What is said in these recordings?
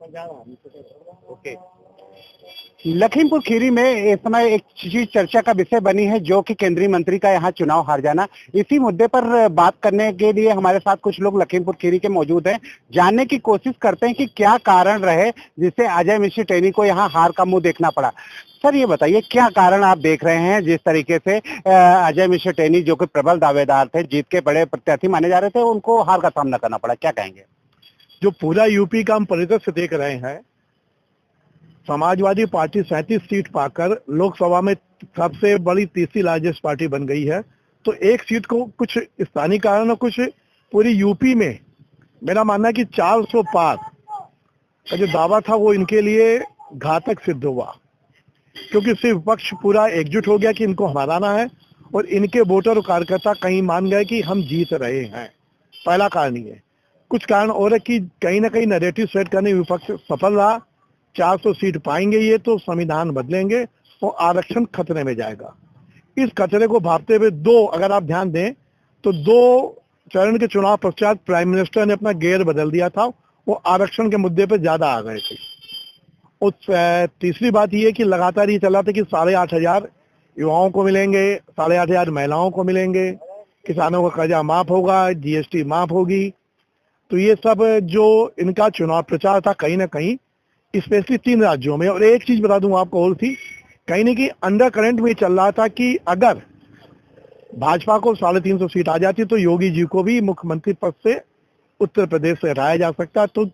Okay. Lakhimpur Kheri में इस समय एक चीज चर्चा का विषय बनी है, जो कि केंद्रीय मंत्री का यहाँ चुनाव हार जाना। इसी मुद्दे पर बात करने के लिए हमारे साथ कुछ लोग लखीमपुर खीरी के मौजूद हैं। जानने की कोशिश करते हैं कि क्या कारण रहे जिससे अजय मिश्र टेनी को यहाँ हार का मुंह देखना पड़ा। सर, ये बताइए, क्या कारण आप देख रहे हैं जिस तरीके से अजय मिश्र टेनी, जो कि प्रबल दावेदार थे, जीत के बड़े प्रत्याशी माने जा रहे थे, उनको हार का सामना करना पड़ा? क्या कहेंगे? जो पूरा यूपी का हम परिदृश्य देख रहे हैं, समाजवादी पार्टी 37 सीट पाकर लोकसभा में सबसे बड़ी तीसरी लार्जेस्ट पार्टी बन गई है। तो एक सीट को कुछ स्थानीय कारण और कुछ पूरी यूपी में, मेरा मानना है कि 400 पार का जो दावा था वो इनके लिए घातक सिद्ध हुआ, क्योंकि सिर्फ विपक्ष पूरा एकजुट हो गया कि इनको हराना है और इनके वोटर और कार्यकर्ता कहीं मान गए कि हम जीत रहे हैं। पहला कारण ये। कुछ कारण और है कि कहीं ना कहीं नैरेटिव सेट करने में विपक्ष सफल रहा। 400 सीट पाएंगे ये तो संविधान बदलेंगे और आरक्षण खतरे में जाएगा। इस खतरे को भांपते हुए अगर आप ध्यान दें तो 2 चरण के चुनाव पश्चात प्राइम मिनिस्टर ने अपना गेयर बदल दिया था। वो आरक्षण के मुद्दे पर ज्यादा आ गए थे। और तीसरी बात ये कि लगातार ये चला था कि 8,500 युवाओं को मिलेंगे, 8,500 महिलाओं को मिलेंगे, किसानों का कर्जा माफ होगा, जीएसटी माफ होगी। तो ये सब जो इनका चुनाव प्रचार था कहीं ना कहीं, स्पेशली 3 राज्यों में। और एक चीज बता दूं आपको और थी, कहीं ना कहीं अंडर करंट में चल रहा था कि अगर भाजपा को 350 सीट आ जाती तो योगी जी को भी मुख्यमंत्री पद से उत्तर प्रदेश से हटाया जा सकता। तो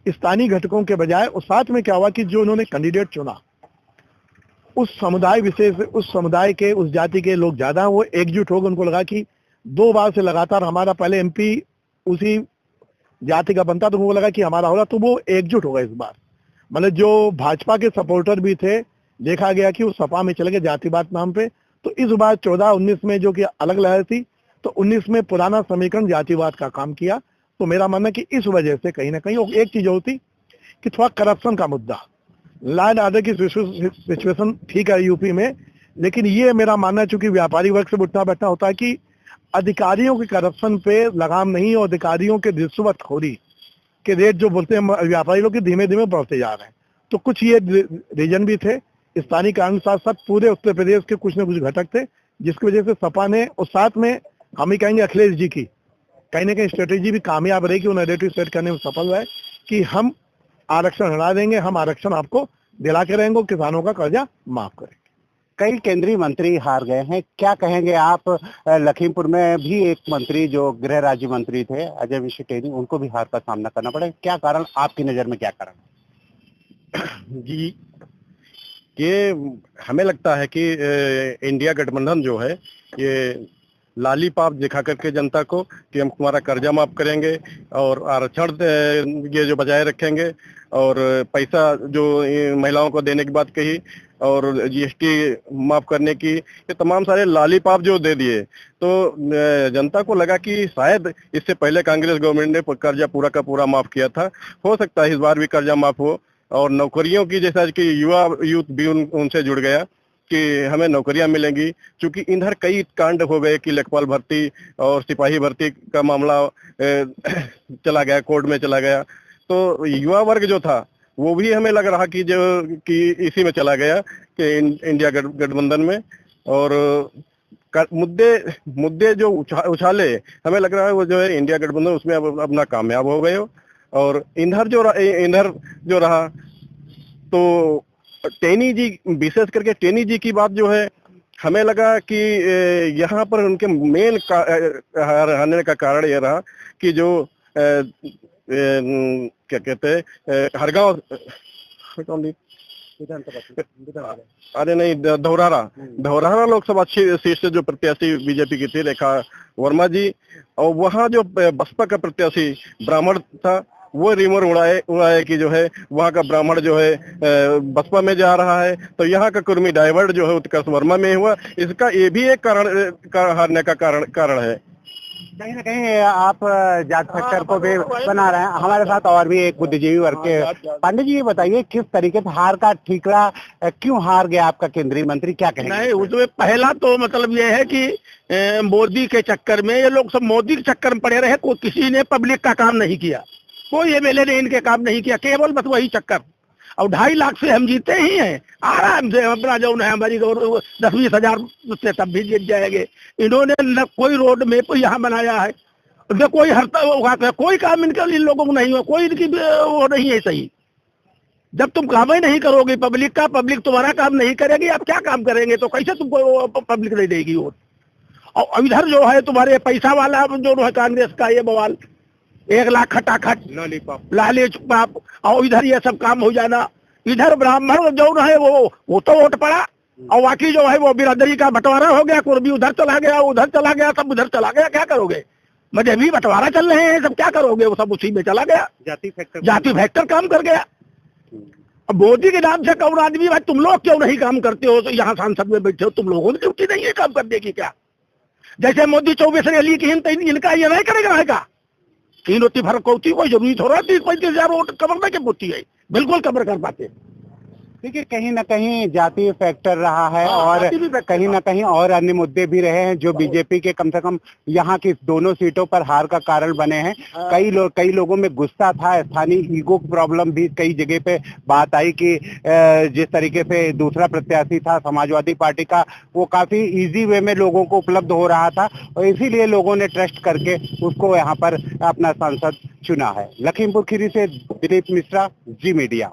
स्थानीय घटकों के बजाय, और साथ में क्या हुआ कि जो उन्होंने कैंडिडेट चुना, उस समुदाय विशेष, उस समुदाय के, उस जाति के लोग ज्यादा, वो एकजुट हो गए। उनको लगा कि 2 बार से लगातार हमारा पहले एमपी उसी जाति का बनता, तो उनको लगा कि हमारा होगा, तो वो एकजुट हो गए इस बार। मतलब जो भाजपा के सपोर्टर भी थे, देखा गया कि वो सपा में चले गए जातिवाद नाम पे। तो इस बार 14-19 में जो कि अलग लहर थी, तो 19 में पुराना समीकरण जातिवाद का काम किया। तो मेरा मानना कि इस वजह से कहीं ना कहीं एक चीज होती कि थोड़ा करप्शन का मुद्दा, लॉ एंड ऑर्डर की सिचुएशन ठीक है यूपी में, लेकिन ये मेरा मानना है चूंकि व्यापारी वर्ग से उठना बैठना होता है कि अधिकारियों के करप्शन पे लगाम नहीं, और अधिकारियों के रिश्वतखोरी के रेट जो बोलते हैं व्यापारी लोग, धीमे धीमे बढ़ते जा रहे हैं। तो कुछ ये रीजन भी थे स्थानीय कारण, साथ साथ पूरे उत्तर प्रदेश के कुछ न कुछ घटक थे, जिसकी वजह से सपा ने, और साथ में हम ही कहेंगे अखिलेश जी की कहीं ना कहीं स्ट्रेटेजी भी कामयाब रही कि वो नैरेटिव सेट करने में सफल रहे कि हम आरक्षण हटा देंगे, हम आरक्षण आपको दिला के रहेंगे, किसानों का कर्जा माफ करेंगे। कई केंद्रीय मंत्री हार गए हैं, क्या कहेंगे आप? लखीमपुर में भी एक मंत्री जो गृह राज्य मंत्री थे, अजय मिश्र टेनी, उनको भी हार का सामना करना पड़ा। क्या कारण आपकी नजर में, क्या कारण? जी, ये हमें लगता है कि इंडिया गठबंधन जो है, ये लालीपाप दिखा करके जनता को कि हम तुम्हारा कर्जा माफ करेंगे और आरक्षण ये जो बजाय रखेंगे, और पैसा जो महिलाओं को देने की बात कही, और जीएसटी माफ करने की, ये तमाम सारे लालीपाप जो दे दिए, तो जनता को लगा कि शायद इससे पहले कांग्रेस गवर्नमेंट ने कर्जा पूरा का पूरा माफ किया था, हो सकता है इस बार भी कर्जा माफ हो। और नौकरियों की, जैसा कि यूथ भी उनसे जुड़ गया कि हमें नौकरियां मिलेंगी, क्योंकि इधर कई कांड हो गए कि लेखपाल भर्ती और सिपाही भर्ती का मामला चला गया, कोर्ट में चला गया। तो युवा वर्ग जो था वो भी हमें लग रहा कि इसी में चला गया कि इंडिया गठबंधन में। और मुद्दे जो उछाले, हमें लग रहा है वो जो है इंडिया गठबंधन उसमें अपना कामयाब हो गए हो। और इधर जो रहा तो टेनी जी, विशेष करके टेनी जी की बात जो है, हमें लगा कि यहाँ पर उनके मेन हारने का कारण ये रहा कि जो क्या कहते हैं, हरगांव, अरे नहीं, धौरहरा लोकसभा सीट से जो प्रत्याशी बीजेपी की थी, रेखा वर्मा जी, और वहाँ जो बसपा का प्रत्याशी ब्राह्मण था, वो रिमोर उड़ाए कि जो है वहाँ का ब्राह्मण जो है बसपा में जा रहा है, तो यहाँ का कुर्मी डाइवर्ट जो है उत्कर्ष वर्मा में हुआ। इसका ये भी एक कारण हारने का कारण है। कहीं ना कहीं आप जाट फैक्टर को भी बना रहे हैं। हमारे साथ और भी एक बुद्धिजीवी वर्ग के पांडे जी, ये बताइए किस तरीके से हार का ठीकरा, क्यों हार गया आपका केंद्रीय मंत्री, क्या कहेंगे? नहीं, उसमें पहला तो मतलब ये है कि मोदी के चक्कर में ये लोग सब मोदी के चक्कर में पड़े रहे, कोई किसी ने पब्लिक का काम नहीं किया। कोई एमएलए ने इनके काम नहीं किया, केवल बस वही चक्कर। और 2.5 लाख से हम जीते ही हैं आराम से, अपना जो है हमारी 10-20 हजार से तब भी जीत जाएंगे। इन्होंने न कोई रोड मैप यहाँ बनाया है, न कोई हरता, कोई काम इनके इन लोगों को नहीं हुआ, कोई इनकी वो नहीं है सही। जब तुम काम ही नहीं करोगे पब्लिक का, पब्लिक तुम्हारा काम नहीं करेगी, आप क्या काम करेंगे? तो कैसे तुमको पब्लिक नहीं देगी वोट? और इधर जो है तुम्हारे पैसा वाला जो है कांग्रेस का ये बवाल, 1 लाख खटाखट लालीपाप, और इधर ये सब काम हो जाना। इधर ब्राह्मण जो है वो तो वोट पड़ा, और बाकी जो है वो बिरादरी का बंटवारा हो गया, कुर्बी उधर चला गया, उधर चला गया, सब उधर चला गया। क्या करोगे? मजहबी बंटवारा चल रहे हैं, सब क्या करोगे? वो सब उसी में चला गया, जाति फैक्टर काम कर गया। अब मोदी के नाम से कौन आदमी, भाई तुम लोग क्यों नहीं काम करते हो? तो यहाँ सांसद में बैठे हो, तुम लोगों की ड्यूटी नहीं है काम करने की क्या? जैसे मोदी 24 रैली की इनका ये नहीं करेगा का 3 रोटी फर्क होती, कोई जरूरी थोड़ा 30-35 हजार वोट कवर में क्या होती है? बिल्कुल कवर कर पाते। देखिए, कहीं ना कहीं जातीय फैक्टर रहा है और कहीं ना कहीं और अन्य मुद्दे भी रहे हैं जो बीजेपी के कम से कम यहाँ की दोनों सीटों पर हार का कारण बने हैं। कई लोगों में गुस्सा था, स्थानीय ईगो प्रॉब्लम भी कई जगह पे बात आई कि जिस तरीके से दूसरा प्रत्याशी था समाजवादी पार्टी का, वो काफी इजी वे में लोगों को उपलब्ध हो रहा था, और इसीलिए लोगों ने ट्रस्ट करके उसको यहाँ पर अपना सांसद चुना है। लखीमपुर खीरी से दिलीप मिश्रा, जी मीडिया।